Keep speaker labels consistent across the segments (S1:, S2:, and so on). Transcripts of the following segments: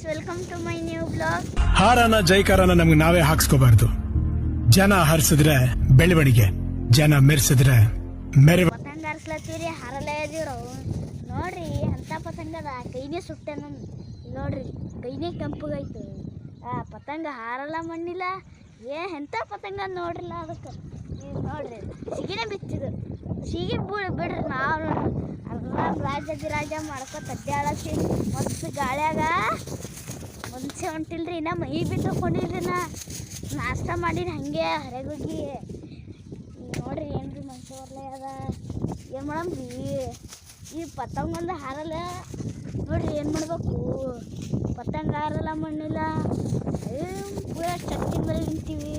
S1: Welcome to my new blog.
S2: ಹಾರನ ಜೈಕಾರನ ನಮ್ಗೆ ನಾವೇ ಹಾಕ್ಸ್ಕೋಬಾರ್ದು. ಜನ ಹರಿಸಿದ್ರೆ ಬೆಳವಣಿಗೆ, ಜನ ಮೆರೆಸಿದ್ರೆ ಮೆರವ.
S1: ಪತಂಗ ಹಾರಿಸ್ಲತ್ತೀರಿ, ಹಾರಲ್ಲ ಇದೀವ್ರು ನೋಡ್ರಿ. ಅಂತ ಪತಂಗದ ಕೈನೇ ಸುಟ್ಟೆ ನನ್ ನೋಡ್ರಿ, ಕೈನೇ ಕೆಂಪಗೈತು. ಪತಂಗ ಹಾರಲ್ಲ ಮಣ್ಣಿಲ್ಲ, ಎಂತ ಪತಂಗ ನೋಡ್ರಿಲ್ಲ. ಅದಕ್ಕೆ ನೋಡ್ರಿ ಸಿಗಿನೇ ಬಿಚ್ಚಿದು, ಸಿಗಿ ಬಿಡ್ರಿ. ನಾವು ರಾಜ ಮಾಡ್ಕೊತ ಅಡ್ಡಾಡತ್ತಿ ಮಸ್ತ್ ಗಾಳ್ಯಾಗ ಮನ್ಸೆ ಹೊಂಟಿಲ್ರಿ. ಇನ್ನ ಮೈ ಬಿಟ್ಟು ಹೊಕೊಂಡಿಲ್ರಿ. ನಾಷ್ಟ ಮಾಡೀನಿ ಹಂಗೆ ಹೊರಗೋಗಿ. ನೋಡ್ರಿ ಏನ್ರಿ ಮನ್ಸೆ ಬರ್ಲ ಅದ, ಏನು ಮಾಡಮ್ರಿ. ಈ ಪತಂಗ ಒಂದು ಹಾರಲ್ಲ ನೋಡ್ರಿ, ಏನು ಮಾಡ್ಬೇಕು. ಪತಂಗ ಹಾರಲ್ಲ ಮಣ್ಣಿಲ್ಲ, ಪೂರ ಚಟ್ಟಿನ ಮೇಲೆ ನಿಂತೀವಿ.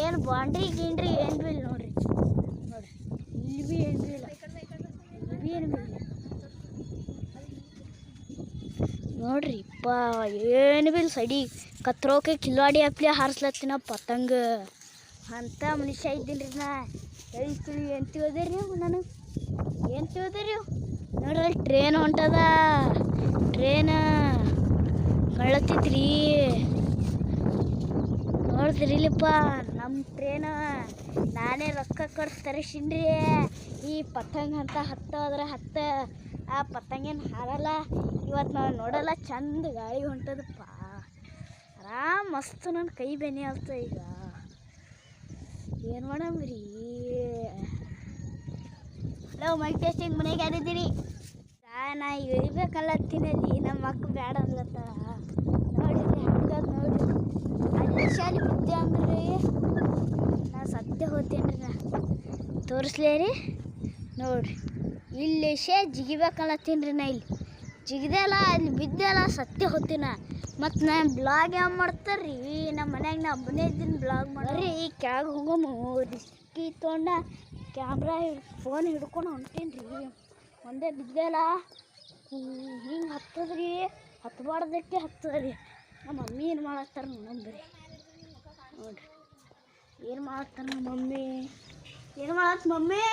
S1: ಏನು ಬಾಂಡ್ರಿ ಗೀಂಡ್ರಿ ಏನು ಬಿ ಇಲ್ಲ ನೋಡ್ರಿ. ನೋಡ್ರಿ ಇಲ್ಲಿ ಬಿ ಏನು ಬಿ ಇಲ್ಲ, ಇಲ್ಲಿ ಬಿ ಏನು ಬಿ ಇಲ್ಲ ನೋಡ್ರಿ. ಏನು ಬಿ ಇಲ್ಲ. ಸಡಿ ಕತ್ರೋಕೆ ಕಿಲ್ವಾಡಿ ಹಪ್ಲಿ ಹಾರಿಸ್ಲತ್ತಿನ ಪತಂಗ ಅಂತ ಮನುಷ್ಯ ಇದ್ದೀನಿ ನಾ. ಹೇಳ್ತೀವಿ ಏನು ತಿಳಿದ್ರಿ ನಾನು, ಏನು ತಿಳಿದ್ರಿ ನೋಡ್ರಿ. ಅಲ್ಲಿ ಟ್ರೇನ್ ಹೊಂಟದ, ಟ್ರೇನ್ ಕಳತ್ತಿತ್ರಿ ನೋಡ್ತಿರಿಲಿಪ್ಪ. ನಮ್ಮ ಟ್ರೇನ ನಾನೇ ರೊಕ್ಕ ಕೊಟ್ಟು ತರಿಸಿನ್ರಿ. ಈ ಪತಂಗ ಅಂತ ಹತ್ತೋದ್ರೆ ಆ ಪತಂಗೇನು ಹಾರಲ್ಲ. ಇವತ್ತು ನಾವು ನೋಡಲ್ಲ, ಚಂದ ಗಾಳಿ ಹೊಂಟದಪ್ಪ. ಆರಾಮ್ ಮಸ್ತ್. ನನ್ನ ಕೈ ಬೆನೆ ಆಗ್ತ ಈಗ. ಏನು ಮಾಡಮ್ರಿ. ಹಲೋ ಮೈಕ್ ಟೆಸ್ಟಿಂಗ್, ಮನೆಗೆ ಯಾರಿದ್ದೀರಿ? ನಾ ಇಳಿಬೇಕಲ್ಲತ್ತಿನಲ್ಲಿ, ನಮ್ಮ ಅಕ್ಕ ಬೇಡ ಅನ್ಲತ್ತ. ನೋಡಿರಿ ಹಂಗದ್ ನೋಡ್ರಿ. ಅಲ್ಲಿ ಶಾಲೆ ಬಿದ್ದೆ ಅಂದ್ರೆ ನಾ ಸತ್ಯ ಹೋಗ್ತೇನೆ ರೀ. ತೋರಿಸ್ಲೇ ರೀ ನೋಡ್ರಿ. ಇಲ್ಲಿ ಜಿಗಿಬೇಕಲ್ಲತ್ತೀನಿ ನಾ. ಇಲ್ಲಿ ಜಿಗಿದೆ ಅಲ್ಲ, ಅಲ್ಲಿ ಬಿದ್ದೆ ಅಲ್ಲ, ಸತ್ಯ ಹೋಗ್ತೀನ. ಮತ್ತು ನಾನು ಬ್ಲಾಗ್ ಯಾವ ಮಾಡ್ತಾರ್ರಿ ನಮ್ಮ ಮನ್ಯಾಗ. ನಾ ಹಬ್ಬನೇ ಇದ್ದೀನಿ ಬ್ಲಾಗ್ ಮಾಡ್ರಿ. ಈ ಕೆಳಗೆ ಹೋಗಮ್ಮ ರಿಸ್ಕಿ ತೊಗೊಂಡ ಕ್ಯಾಮ್ರಾ ಫೋನ್ ಹಿಡ್ಕೊಂಡು ಹೊಂಟೀನಿ ರೀ. ಒಂದೇ ಬಿದ್ದೆ ಅಲ್ಲ, ಹಿಂಗೆ ಹತ್ತದ್ರಿ. ಹತ್ತಬಾರ್ದಕ್ಕೆ ಹತ್ತದ್ರಿ. ನಮ್ಮ ಮಮ್ಮಿ ಏನು ಮಾಡತ್ತಾರ ನೋಡ್ರಿ. ನೋಡ್ರಿ ಏನು ಮಾಡತ್ತಾರ ನಮ್ಮ ಮಮ್ಮಿ. ಏನು ಮಾಡತ್ತ ಮಮ್ಮಿ?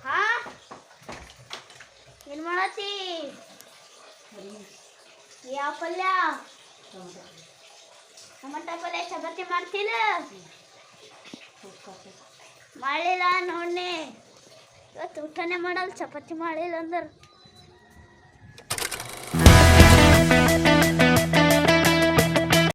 S1: ಹಾ ಏನು ಮಾಡತ್ತಿ? ಯಾವ ಪಲ್ಯ? ಟೊಮಟೊ ಪಲ್ಯ. ಚಪಾತಿ ಮಾಡ್ತಿಲ್ಲ? ಮಾಡಿಲ್ಲ ನೋಡ್ನಿ. ಇವತ್ತು ಊಟನೇ ಮಾಡಲ್ಲ ಚಪಾತಿ ಮಾಡಿಲ್ಲ ಅಂದ್ರೆ.